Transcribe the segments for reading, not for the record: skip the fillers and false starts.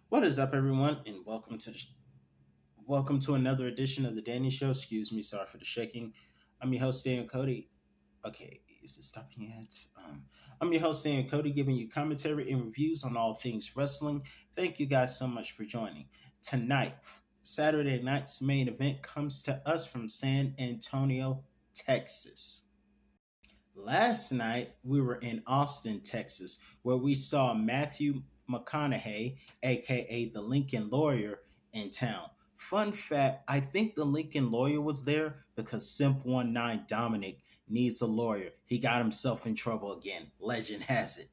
What is up, everyone, and welcome to another edition of the Danny Show. Excuse me, sorry for the shaking. I'm your host, Dan Cody. Okay, is it stopping yet? I'm your host, Dan Cody, giving you commentary and reviews on all things wrestling. Thank you guys so much for joining. Tonight, Saturday night's main event comes to us from San Antonio, Texas. Last night, we were in Austin, Texas, where we saw Matthew McConaughey, aka the Lincoln Lawyer, in town. Fun fact, I think the Lincoln Lawyer was there because Simp19 Dominic needs a lawyer. He got himself in trouble again. Legend has it.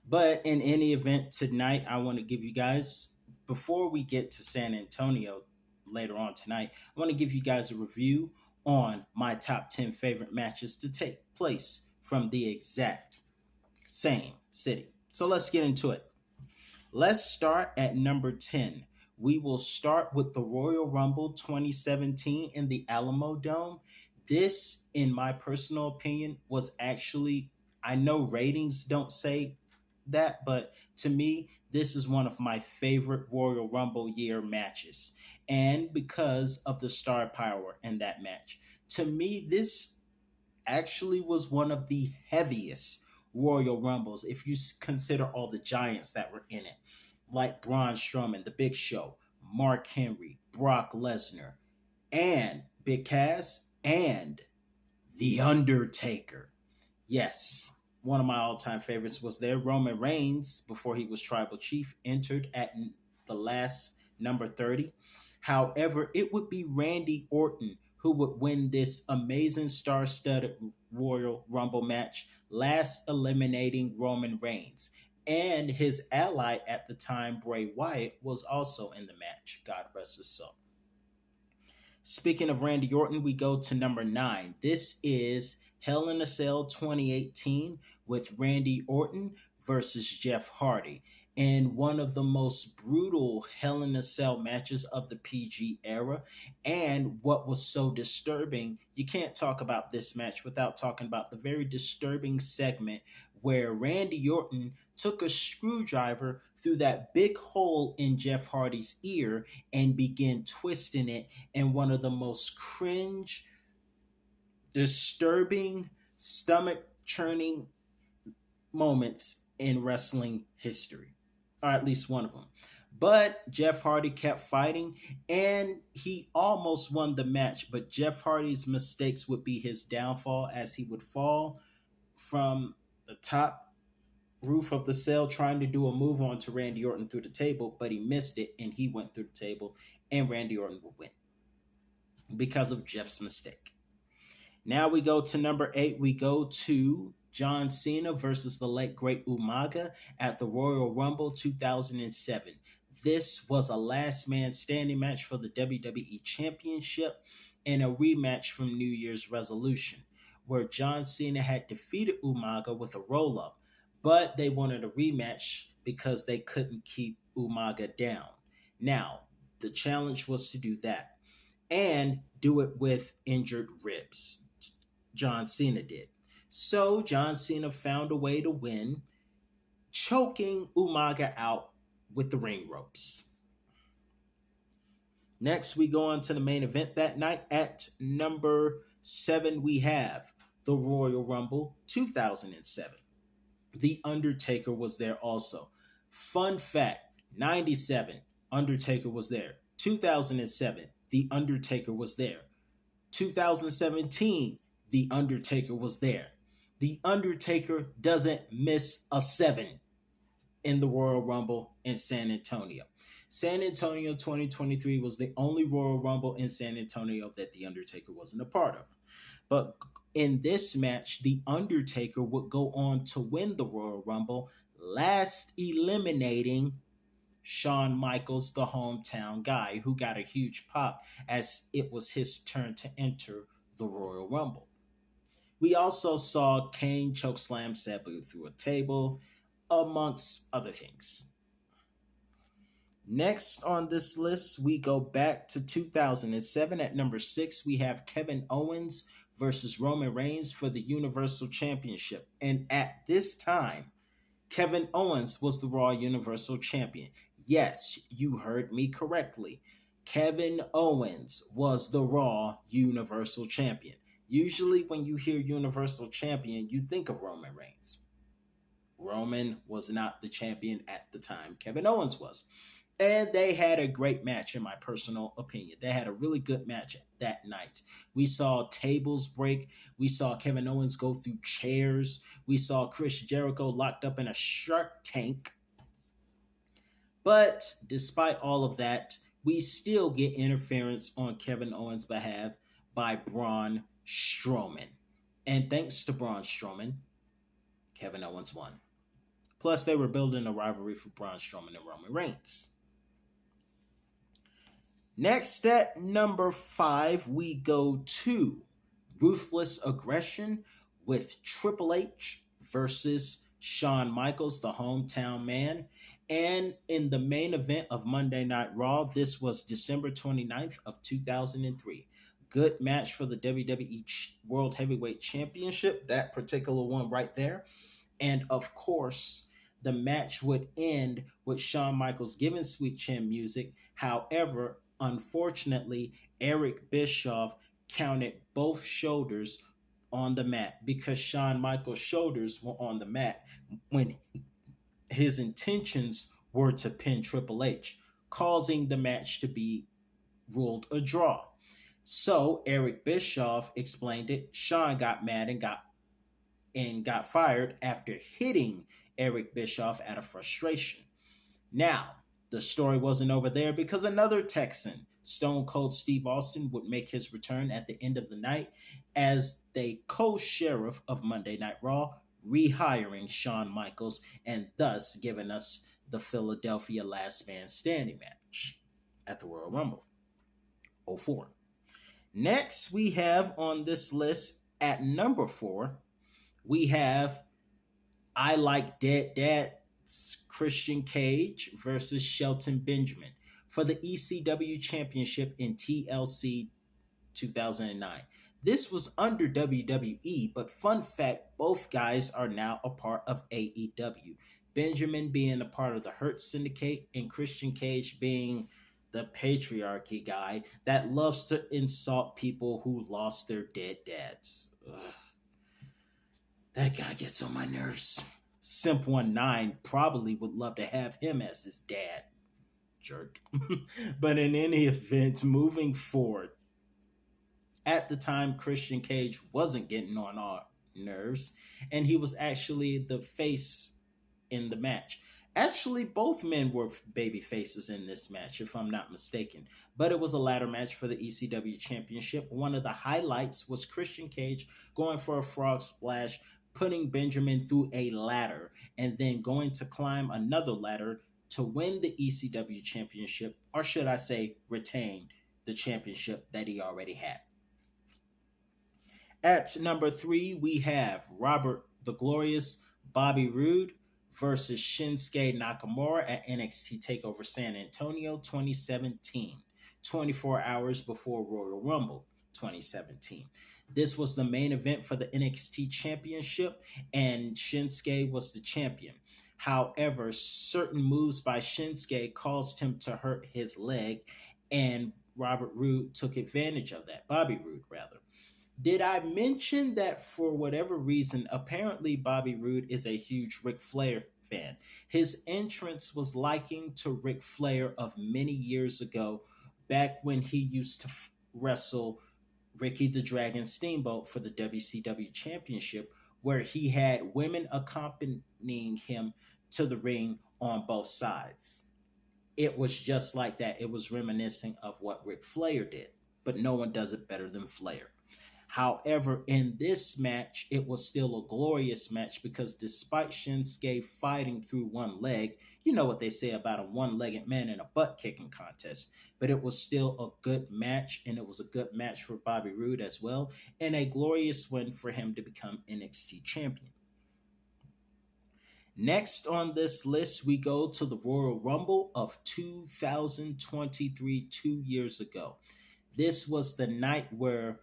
But in any event, tonight I want to give you guys, before we get to San Antonio later on tonight, I want to give you guys a review on my top 10 favorite matches to take place from the exact same city. So let's get into it. Let's start at number 10. We will start with the Royal Rumble 2017 in the Alamo Dome. This, in my personal opinion, was actually, I know ratings don't say that, but to me, this is one of my favorite Royal Rumble year matches. And because of the star power in that match, to me, this actually was one of the heaviest Royal Rumbles if you consider all the giants that were in it, like Braun Strowman, The Big Show, Mark Henry, Brock Lesnar, and Big Cass, and The Undertaker. Yes, one of my all-time favorites was there. Roman Reigns, before he was tribal chief, entered at the last number 30. However, it would be Randy Orton who would win this amazing star-studded Royal Rumble match, last eliminating Roman Reigns. And his ally at the time, Bray Wyatt, was also in the match. God rest his soul. Speaking of Randy Orton, we go to number 9. This is Hell in a Cell 2018 with Randy Orton versus Jeff Hardy, in one of the most brutal Hell in a Cell matches of the PG era. And what was so disturbing, you can't talk about this match without talking about the very disturbing segment where Randy Orton took a screwdriver through that big hole in Jeff Hardy's ear and began twisting it in one of the most cringe, disturbing, stomach churning moments in wrestling history, or at least one of them. But Jeff Hardy kept fighting and he almost won the match. But Jeff Hardy's mistakes would be his downfall, as he would fall from the top roof of the cell trying to do a move on to Randy Orton through the table, but he missed it and he went through the table, and Randy Orton would win because of Jeff's mistake. Now we go to number 8. We go to John Cena versus the late great Umaga at the Royal Rumble 2007. This was a last man standing match for the WWE Championship and a rematch from New Year's Resolution, where John Cena had defeated Umaga with a roll up, but they wanted a rematch because they couldn't keep Umaga down. Now, the challenge was to do that and do it with injured ribs. John Cena did. So John Cena found a way to win, choking Umaga out with the ring ropes. Next, we go on to the main event that night. At number 7, we have the Royal Rumble 2007. The Undertaker was there also. Fun fact, 97, Undertaker was there. 2007, The Undertaker was there. 2017, The Undertaker was there. The Undertaker doesn't miss a 7 in the Royal Rumble in San Antonio. San Antonio 2023 was the only Royal Rumble in San Antonio that The Undertaker wasn't a part of. But in this match, The Undertaker would go on to win the Royal Rumble, last eliminating Shawn Michaels, the hometown guy, who got a huge pop as it was his turn to enter the Royal Rumble. We also saw Kane chokeslam Sabu through a table, amongst other things. Next on this list, we go back to 2007. At number 6, we have Kevin Owens versus Roman Reigns for the Universal Championship. And at this time, Kevin Owens was the Raw Universal Champion. Yes, you heard me correctly. Kevin Owens was the Raw Universal Champion. Usually, when you hear Universal Champion, you think of Roman Reigns. Roman was not the champion at the time, Kevin Owens was. And they had a great match, in my personal opinion. They had a really good match that night. We saw tables break. We saw Kevin Owens go through chairs. We saw Chris Jericho locked up in a shark tank. But despite all of that, we still get interference on Kevin Owens' behalf by Braun Strowman. And thanks to Braun Strowman, Kevin Owens won. Plus, they were building a rivalry for Braun Strowman and Roman Reigns. Next, at number 5, we go to Ruthless Aggression with Triple H versus Shawn Michaels, the hometown man. And in the main event of Monday Night Raw, this was December 29th of 2003. Good match for the WWE World Heavyweight Championship, that particular one right there. And of course, the match would end with Shawn Michaels giving Sweet Chin music. However, unfortunately, Eric Bischoff counted both shoulders on the mat because Shawn Michaels' shoulders were on the mat when his intentions were to pin Triple H, causing the match to be ruled a draw. So Eric Bischoff explained it. Shawn got mad and got fired after hitting Eric Bischoff out of frustration. Now, the story wasn't over there because another Texan, Stone Cold Steve Austin, would make his return at the end of the night as the co-sheriff of Monday Night Raw, rehiring Shawn Michaels and thus giving us the Philadelphia Last Man Standing match at the Royal Rumble 04. Next, we have on this list at number 4, we have I Like Dead Dad's Christian Cage versus Shelton Benjamin for the ECW Championship in TLC 2009. This was under WWE, but fun fact, both guys are now a part of AEW. Benjamin being a part of the Hurt Syndicate and Christian Cage being the patriarchy guy that loves to insult people who lost their dead dads. Ugh. That guy gets on my nerves. Simp19 probably would love to have him as his dad. Jerk. But in any event, moving forward, at the time, Christian Cage wasn't getting on our nerves, and he was actually the face in the match. Actually, both men were baby faces in this match, if I'm not mistaken. But it was a ladder match for the ECW Championship. One of the highlights was Christian Cage going for a frog splash, putting Benjamin through a ladder, and then going to climb another ladder to win the ECW Championship, or should I say, retain the championship that he already had. At number 3, we have Robert the Glorious Bobby Roode versus Shinsuke Nakamura at NXT TakeOver San Antonio 2017, 24 hours before Royal Rumble 2017. This was the main event for the NXT Championship, and Shinsuke was the champion. However, certain moves by Shinsuke caused him to hurt his leg, and Robert Roode took advantage of that. Bobby Roode, rather. Did I mention that for whatever reason, apparently Bobby Roode is a huge Ric Flair fan? His entrance was likened to Ric Flair of many years ago, back when he used to wrestle Ricky the Dragon Steamboat for the WCW Championship, where he had women accompanying him to the ring on both sides. It was just like that. It was reminiscent of what Ric Flair did, but no one does it better than Flair. However, in this match, it was still a glorious match because despite Shinsuke fighting through one leg, you know what they say about a one-legged man in a butt-kicking contest, but it was still a good match, and it was a good match for Bobby Roode as well, and a glorious win for him to become NXT champion. Next on this list, we go to the Royal Rumble of 2023, 2 years ago. This was the night where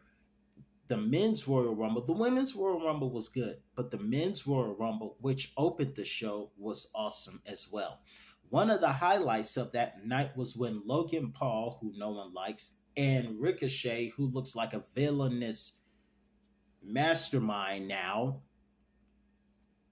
the men's Royal Rumble. The women's Royal Rumble was good, but the men's Royal Rumble, which opened the show, was awesome as well. One of the highlights of that night was when Logan Paul, who no one likes, and Ricochet, who looks like a villainous mastermind now,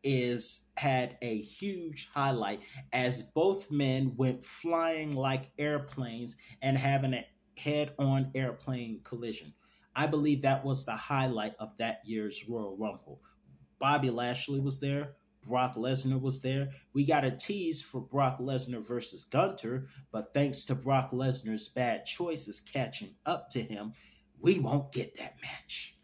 is had a huge highlight as both men went flying like airplanes and having a head-on airplane collision. I believe that was the highlight of that year's Royal Rumble. Bobby Lashley was there. Brock Lesnar was there. We got a tease for Brock Lesnar versus Gunter, but thanks to Brock Lesnar's bad choices catching up to him, we won't get that match.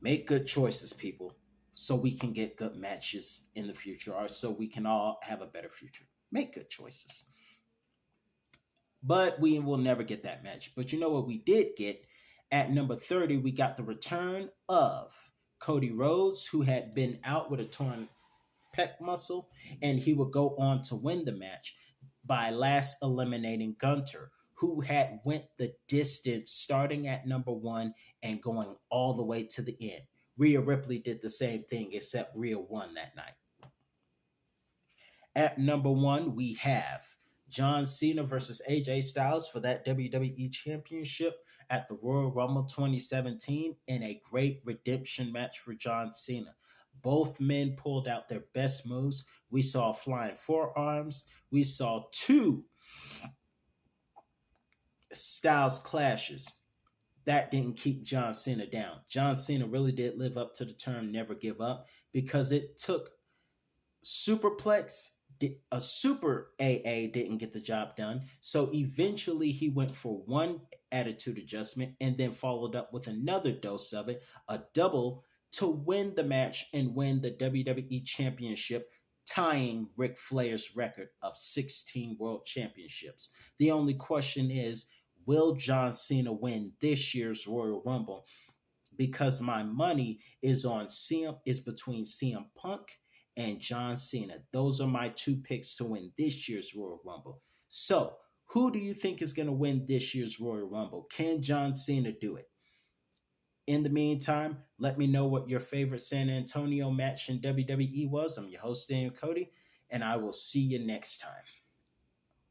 Make good choices, people, so we can get good matches in the future, or so we can all have a better future. Make good choices. But we will never get that match. But you know what we did get? At number 30, we got the return of Cody Rhodes, who had been out with a torn pec muscle, and he would go on to win the match by last eliminating Gunter, who had went the distance starting at number 1 and going all the way to the end. Rhea Ripley did the same thing, except Rhea won that night. At number 1, we have John Cena versus AJ Styles for that WWE Championship at the Royal Rumble 2017 in a great redemption match for John Cena. Both men pulled out their best moves. We saw flying forearms. We saw 2 Styles clashes. That didn't keep John Cena down. John Cena really did live up to the term never give up, because it took Superplex, a super AA didn't get the job done. So eventually he went for one attitude adjustment and then followed up with another dose of it, a double, to win the match and win the WWE Championship, tying Ric Flair's record of 16 world championships. The only question is, will John Cena win this year's Royal Rumble? Because my money is between CM Punk and John Cena. Those are my 2 picks to win this year's Royal Rumble. So, who do you think is going to win this year's Royal Rumble? Can John Cena do it? In the meantime, let me know what your favorite San Antonio match in WWE was. I'm your host, Daniel Cody, and I will see you next time.